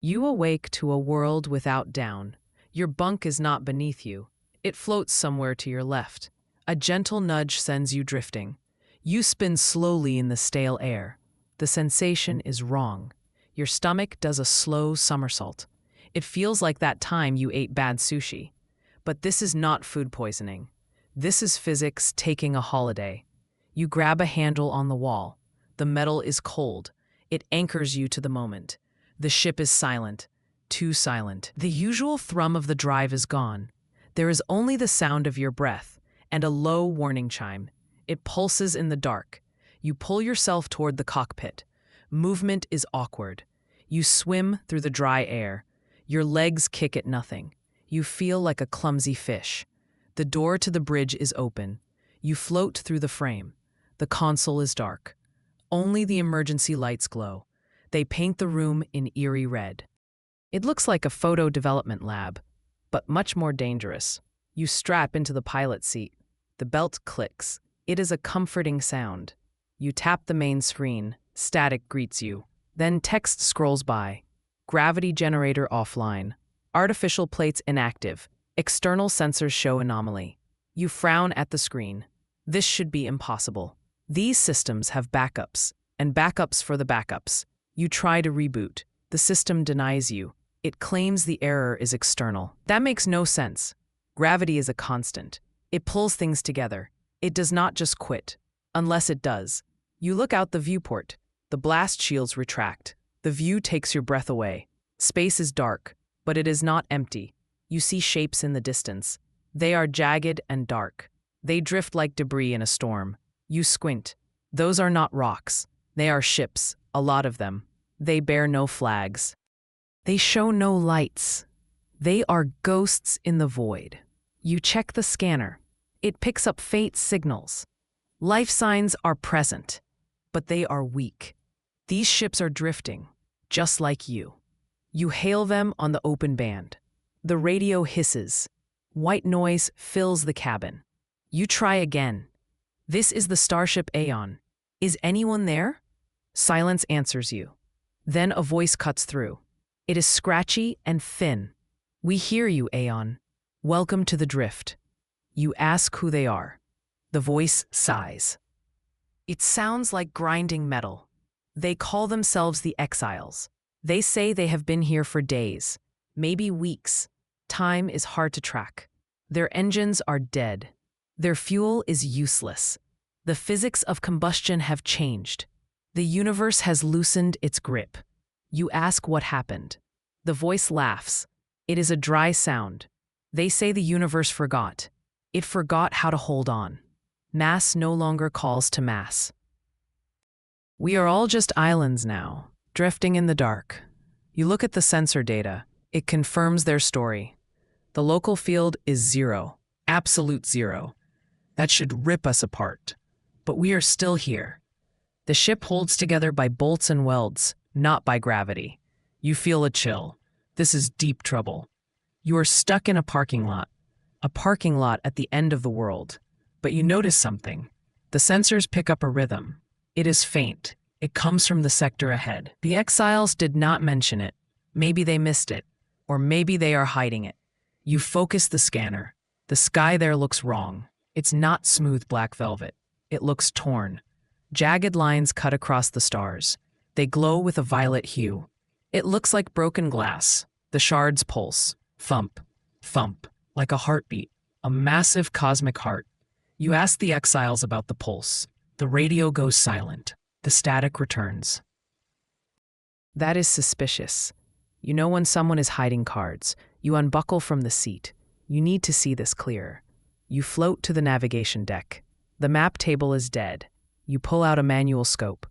You awake to a world without down. Your bunk is not beneath you. It floats somewhere to your left. A gentle nudge sends you drifting. You spin slowly in the stale air. The sensation is wrong. Your stomach does a slow somersault. It feels like that time you ate bad sushi. But this is not food poisoning. This is physics taking a holiday. You grab a handle on the wall. The metal is cold. It anchors you to the moment. The ship is silent, too silent. The usual thrum of the drive is gone. There is only the sound of your breath and a low warning chime. It pulses in the dark. You pull yourself toward the cockpit. Movement is awkward. You swim through the dry air. Your legs kick at nothing. You feel like a clumsy fish. The door to the bridge is open. You float through the frame. The console is dark. Only the emergency lights glow. They paint the room in eerie red. It looks like a photo development lab, but much more dangerous. You strap into the pilot seat. The belt clicks. It is a comforting sound. You tap the main screen. Static greets you. Then text scrolls by. Gravity generator offline. Artificial plates inactive. External sensors show anomaly. You frown at the screen. This should be impossible. These systems have backups, and backups for the backups. You try to reboot. The system denies you. It claims the error is external. That makes no sense. Gravity is a constant. It pulls things together. It does not just quit. Unless it does. You look out the viewport. The blast shields retract. The view takes your breath away. Space is dark, but it is not empty. You see shapes in the distance. They are jagged and dark. They drift like debris in a storm. You squint. Those are not rocks. They are ships, a lot of them. They bear no flags. They show no lights. They are ghosts in the void. You check the scanner. It picks up faint signals. Life signs are present, but they are weak. These ships are drifting, just like you. You hail them on the open band. The radio hisses. White noise fills the cabin. You try again. This is the starship Aeon. Is anyone there? Silence answers you. Then a voice cuts through. It is scratchy and thin. We hear you, Aeon. Welcome to the drift. You ask who they are. The voice sighs. It sounds like grinding metal. They call themselves the Exiles. They say they have been here for days, maybe weeks. Time is hard to track. Their engines are dead. Their fuel is useless. The physics of combustion have changed. The universe has loosened its grip. You ask what happened. The voice laughs. It is a dry sound. They say the universe forgot. It forgot how to hold on. Mass no longer calls to mass. We are all just islands now, drifting in the dark. You look at the sensor data. It confirms their story. The local field is 0, absolute 0. That should rip us apart. But we are still here. The ship holds together by bolts and welds, not by gravity. You feel a chill. This is deep trouble. You are stuck in a parking lot at the end of the world. But you notice something. The sensors pick up a rhythm. It is faint. It comes from the sector ahead. The Exiles did not mention it. Maybe they missed it. Or maybe they are hiding it. You focus the scanner. The sky there looks wrong. It's not smooth black velvet. It looks torn. Jagged lines cut across the stars. They glow with a violet hue. It looks like broken glass. The shards pulse. Thump. Thump. Like a heartbeat. A massive cosmic heart. You ask the Exiles about the pulse. The radio goes silent. The static returns. That is suspicious. You know when someone is hiding cards. You unbuckle from the seat. You need to see this clear. You float to the navigation deck. The map table is dead. You pull out a manual scope.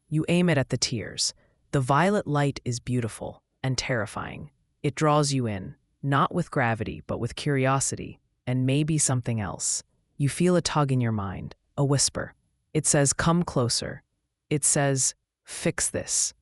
You aim it at the tiers. The violet light is beautiful and terrifying. It draws you in, not with gravity, but with curiosity, and maybe something else. You feel a tug in your mind, a whisper. It says, come closer. It says, fix this.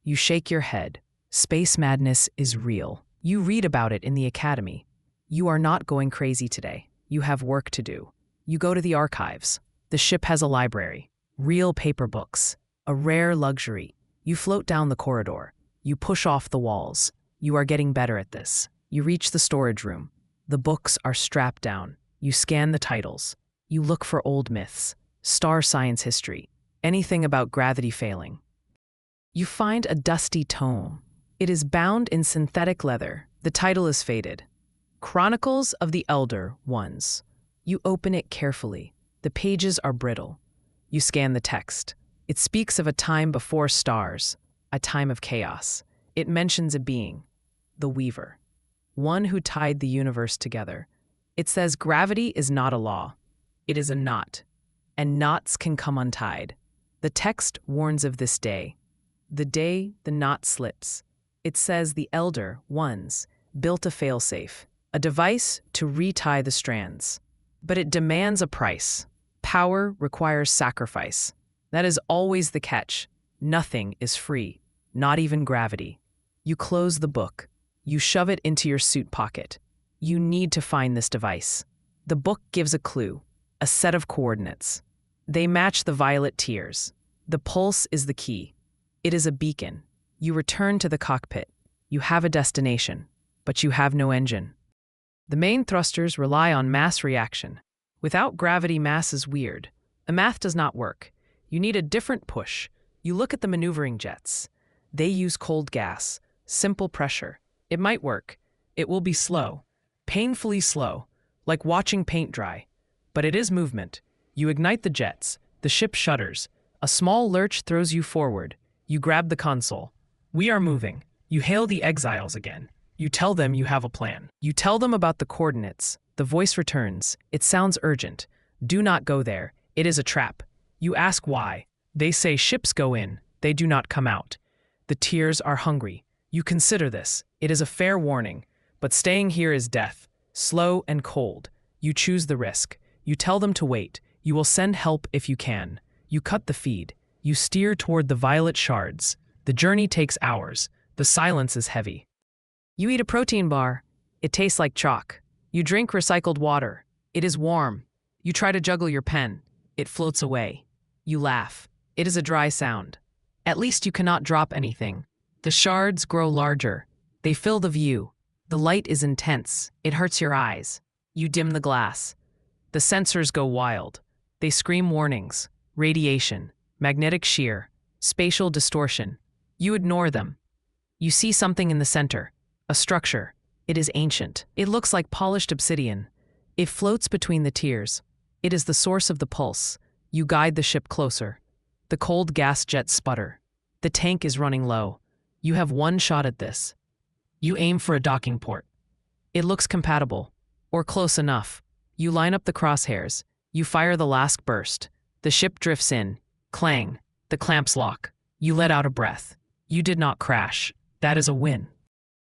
You shake your head. Space madness is real. You read about it in the academy. You are not going crazy today. You have work to do. You go to the archives. The ship has a library. Real paper books. A rare luxury. You float down the corridor. You push off the walls. You are getting better at this. You reach the storage room. The books are strapped down. You scan the titles. You look for old myths, star science history, anything about gravity failing. You find a dusty tome. It is bound in synthetic leather. The title is faded. Chronicles of the Elder Ones. You open it carefully. The pages are brittle. You scan the text. It speaks of a time before stars, a time of chaos. It mentions a being, the Weaver, one who tied the universe together. It says gravity is not a law. It is a knot, and knots can come untied. The text warns of this day, the day the knot slips. It says the Elder Ones built a failsafe, a device to retie the strands. But it demands a price. Power requires sacrifice. That is always the catch. Nothing is free, not even gravity. You close the book. You shove it into your suit pocket. You need to find this device. The book gives a clue, a set of coordinates. They match the violet tears. The pulse is the key. It is a beacon. You return to the cockpit. You have a destination, but you have no engine. The main thrusters rely on mass reaction. Without gravity, mass is weird. The math does not work. You need a different push. You look at the maneuvering jets. They use cold gas, simple pressure. It might work. It will be slow, painfully slow, like watching paint dry. But it is movement. You ignite the jets. The ship shudders. A small lurch throws you forward. You grab the console. We are moving. You hail the exiles again. You tell them you have a plan. You tell them about the coordinates. The voice returns. It sounds urgent. Do not go there. It is a trap. You ask why. They say ships go in. They do not come out. The tears are hungry. You consider this. It is a fair warning. But staying here is death. Slow and cold. You choose the risk. You tell them to wait. You will send help if you can. You cut the feed. You steer toward the violet shards. The journey takes hours. The silence is heavy. You eat a protein bar. It tastes like chalk. You drink recycled water. It is warm. You try to juggle your pen. It floats away. You laugh. It is a dry sound. At least you cannot drop anything. The shards grow larger. They fill the view. The light is intense. It hurts your eyes. You dim the glass. The sensors go wild. They scream warnings. Radiation, magnetic shear, spatial distortion. You ignore them. You see something in the center. A structure. It is ancient. It looks like polished obsidian. It floats between the tiers. It is the source of the pulse. You guide the ship closer. The cold gas jets sputter. The tank is running low. You have one shot at this. You aim for a docking port. It looks compatible, or close enough. You line up the crosshairs. You fire the last burst. The ship drifts in. Clang. The clamps lock. You let out a breath. You did not crash. That is a win.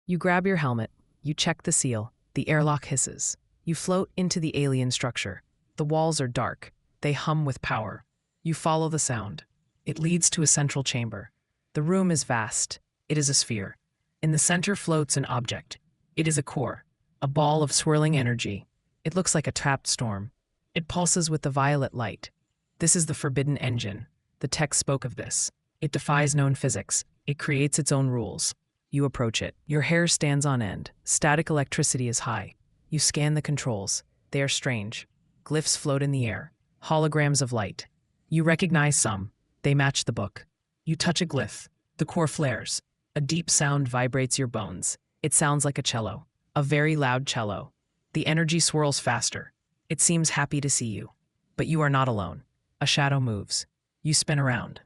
You grab your helmet. You check the seal. The airlock hisses. You float into the alien structure. The walls are dark. They hum with power. You follow the sound. It leads to a central chamber. The room is vast. It is a sphere. In the center floats an object. It is a core, a ball of swirling energy. It looks like a trapped storm. It pulses with the violet light. This is the forbidden engine. The text spoke of this. It defies known physics. It creates its own rules. You approach it. Your hair stands on end. Static electricity is high. You scan the controls. They are strange. Glyphs float in the air. Holograms of light. You recognize some. They match the book. You touch a glyph. The core flares. A deep sound vibrates your bones. It sounds like a cello. A very loud cello. The energy swirls faster. It seems happy to see you. But you are not alone. A shadow moves. You spin around.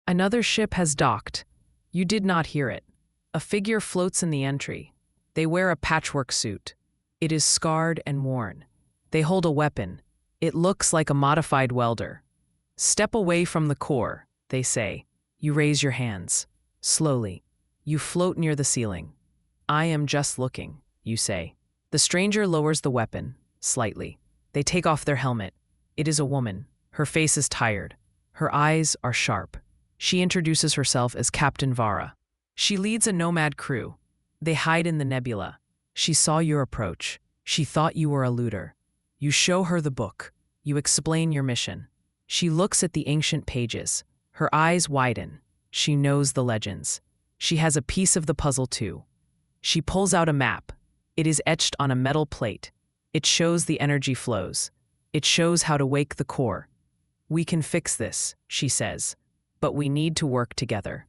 Another ship has docked. You did not hear it. A figure floats in the entry. They wear a patchwork suit. It is scarred and worn. They hold a weapon. It looks like a modified welder. Step away from the core, they say. You raise your hands. Slowly. You float near the ceiling. I am just looking, you say. The stranger lowers the weapon, slightly. They take off their helmet. It is a woman. Her face is tired. Her eyes are sharp. She introduces herself as Captain Vara. She leads a nomad crew. They hide in the nebula. She saw your approach. She thought you were a looter. You show her the book. You explain your mission. She looks at the ancient pages. Her eyes widen. She knows the legends. She has a piece of the puzzle too. She pulls out a map. It is etched on a metal plate. It shows the energy flows. It shows how to wake the core. We can fix this, she says, but we need to work together.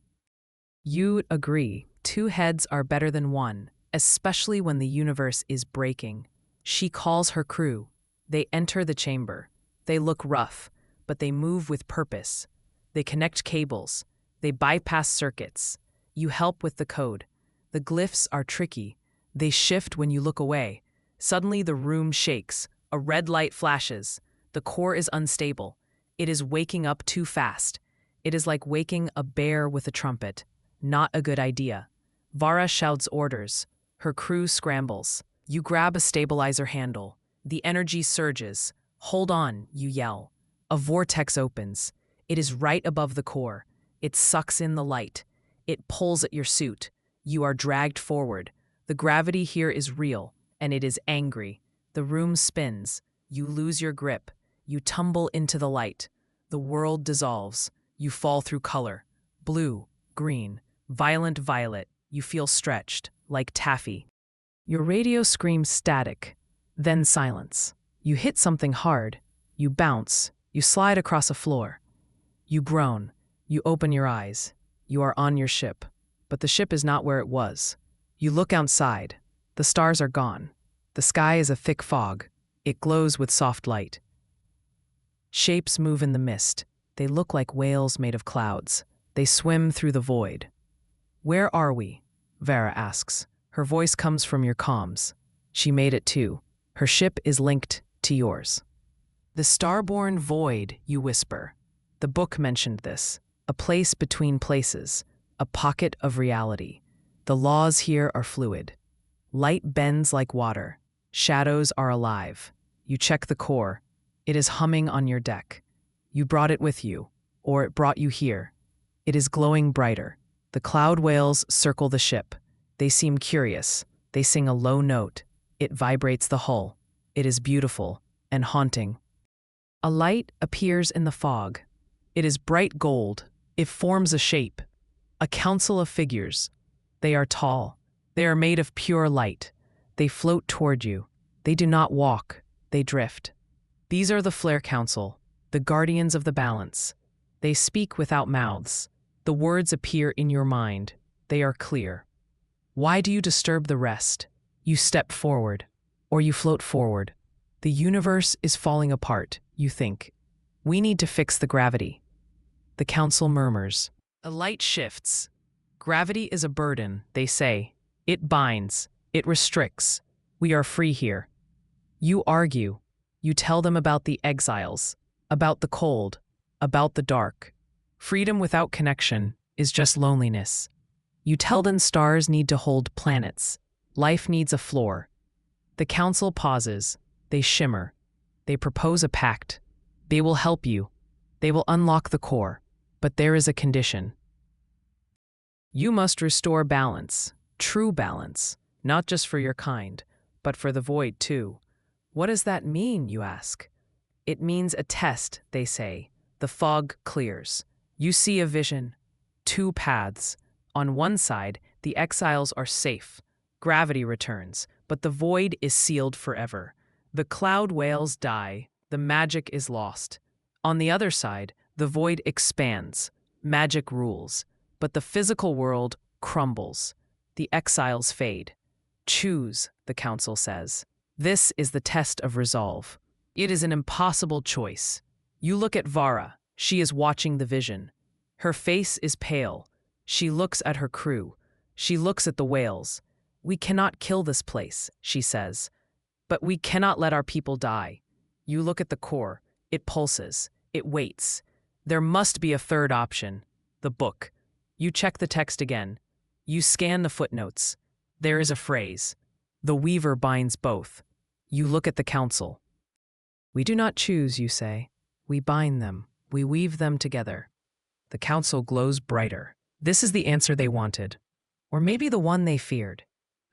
You agree. Two heads are better than one, especially when the universe is breaking. She calls her crew. They enter the chamber. They look rough, but they move with purpose. They connect cables. They bypass circuits. You help with the code. The glyphs are tricky. They shift when you look away. Suddenly the room shakes. A red light flashes. The core is unstable. It is waking up too fast. It is like waking a bear with a trumpet. Not a good idea. Vara shouts orders. Her crew scrambles. You grab a stabilizer handle. The energy surges. Hold on, you yell. A vortex opens. It is right above the core. It sucks in the light. It pulls at your suit. You are dragged forward. The gravity here is real, and it is angry. The room spins. You lose your grip. You tumble into the light. The world dissolves. You fall through color. Blue, green, violent violet. You feel stretched, like taffy. Your radio screams static, then silence. You hit something hard. You bounce. You slide across a floor. You groan. You open your eyes. You are on your ship. But the ship is not where it was. You look outside. The stars are gone. The sky is a thick fog. It glows with soft light. Shapes move in the mist. They look like whales made of clouds. They swim through the void. Where are we? Vara asks. Her voice comes from your comms. She made it too. Her ship is linked to yours. The starborn void, you whisper. The book mentioned this. A place between places. A pocket of reality. The laws here are fluid. Light bends like water. Shadows are alive. You check the core. It is humming on your deck. You brought it with you, or it brought you here. It is glowing brighter. The cloud whales circle the ship. They seem curious. They sing a low note. It vibrates the hull. It is beautiful and haunting. A light appears in the fog. It is bright gold. It forms a shape. A council of figures. They are tall. They are made of pure light. They float toward you. They do not walk. They drift. These are the Flare Council, the guardians of the balance. They speak without mouths. The words appear in your mind. They are clear. Why do you disturb the rest? You step forward, or you float forward. The universe is falling apart, you think. We need to fix the gravity. The council murmurs. A light shifts. Gravity is a burden, they say. It binds. It restricts. We are free here. You argue. You tell them about the exiles, about the cold, about the dark. Freedom without connection is just loneliness. You tell them stars need to hold planets. Life needs a floor. The council pauses. They shimmer. They propose a pact. They will help you. They will unlock the core. But there is a condition. You must restore balance, true balance, not just for your kind, but for the void too. What does that mean, you ask? It means a test, they say. The fog clears. You see a vision. Two paths. On one side, the exiles are safe. Gravity returns, but the void is sealed forever. The cloud whales die. The magic is lost. On the other side, the void expands. Magic rules. But the physical world crumbles. The exiles fade. Choose, the council says. This is the test of resolve. It is an impossible choice. You look at Vara. She is watching the vision. Her face is pale. She looks at her crew. She looks at the whales. We cannot kill this place, she says. But we cannot let our people die. You look at the core. It pulses. It waits. There must be a third option. The book. You check the text again. You scan the footnotes. There is a phrase. The weaver binds both. You look at the council. We do not choose, you say. We bind them. We weave them together. The council glows brighter. This is the answer they wanted. Or maybe the one they feared.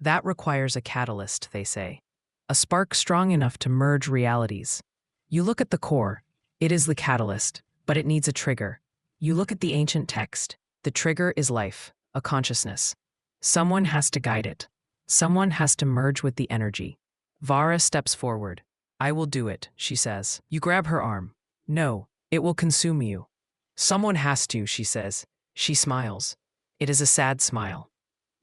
That requires a catalyst, they say. A spark strong enough to merge realities. You look at the core. It is the catalyst, but it needs a trigger. You look at the ancient text. The trigger is life, a consciousness. Someone has to guide it. Someone has to merge with the energy. Vara steps forward. I will do it, she says. You grab her arm. No, it will consume you. Someone has to, she says. She smiles. It is a sad smile.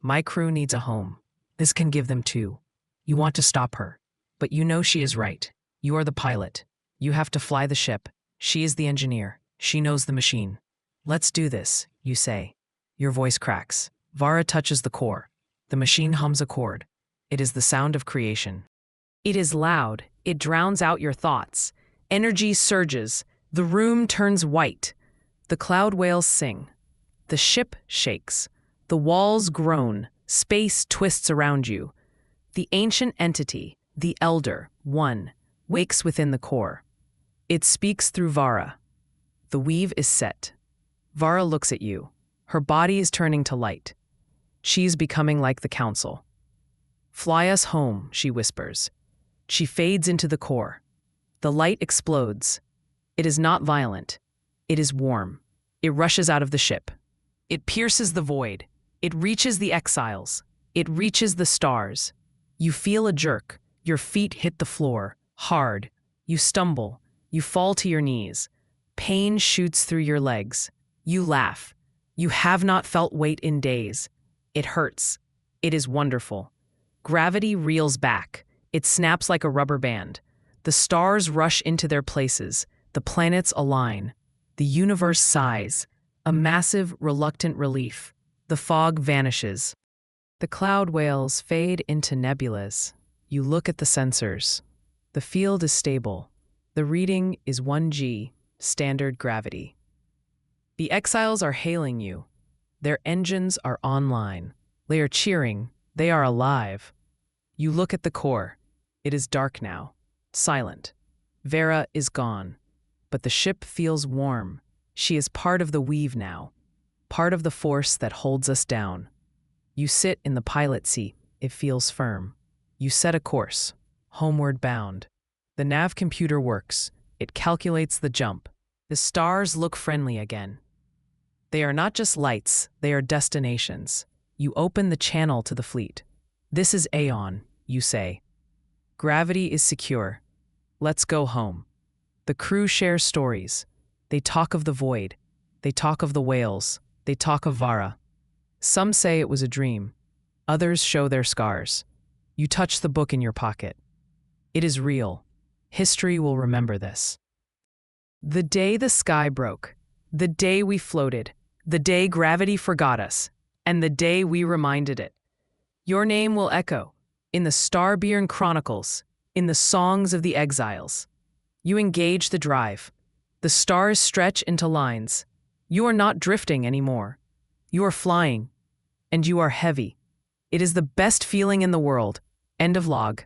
My crew needs a home. This can give them too. You want to stop her. But you know she is right. You are the pilot. You have to fly the ship. She is the engineer. She knows the machine. Let's do this, you say. Your voice cracks. Vara touches the core. The machine hums a chord. It is the sound of creation. It is loud. It drowns out your thoughts. Energy surges. The room turns white. The cloud whales sing. The ship shakes. The walls groan. Space twists around you. The ancient entity, the elder, one, wakes within the core. It speaks through Vara. The weave is set. Vara looks at you. Her body is turning to light. She's becoming like the council. Fly us home, she whispers. She fades into the core. The light explodes. It is not violent. It is warm. It rushes out of the ship. It pierces the void. It reaches the exiles. It reaches the stars. You feel a jerk. Your feet hit the floor, hard. You stumble. You fall to your knees. Pain shoots through your legs. You laugh. You have not felt weight in days. It hurts. It is wonderful. Gravity reels back. It snaps like a rubber band. The stars rush into their places. The planets align. The universe sighs. A massive, reluctant relief. The fog vanishes. The cloud whales fade into nebulas. You look at the sensors. The field is stable. The reading is 1G, standard gravity. The exiles are hailing you. Their engines are online. They are cheering. They are alive. You look at the core. It is dark now. Silent. Vera is gone. But the ship feels warm. She is part of the weave now. Part of the force that holds us down. You sit in the pilot seat. It feels firm. You set a course. Homeward bound. The nav computer works. It calculates the jump. The stars look friendly again. They are not just lights, they are destinations. You open the channel to the fleet. This is Aeon, you say. Gravity is secure. Let's go home. The crew shares stories. They talk of the void. They talk of the whales. They talk of Vara. Some say it was a dream. Others show their scars. You touch the book in your pocket. It is real. History will remember this. The day the sky broke. The day we floated. The day gravity forgot us. And the day we reminded it. Your name will echo in the Starbeard Chronicles, in the songs of the exiles. You engage the drive. The stars stretch into lines. You are not drifting anymore. You are flying. And you are heavy. It is the best feeling in the world. End of log.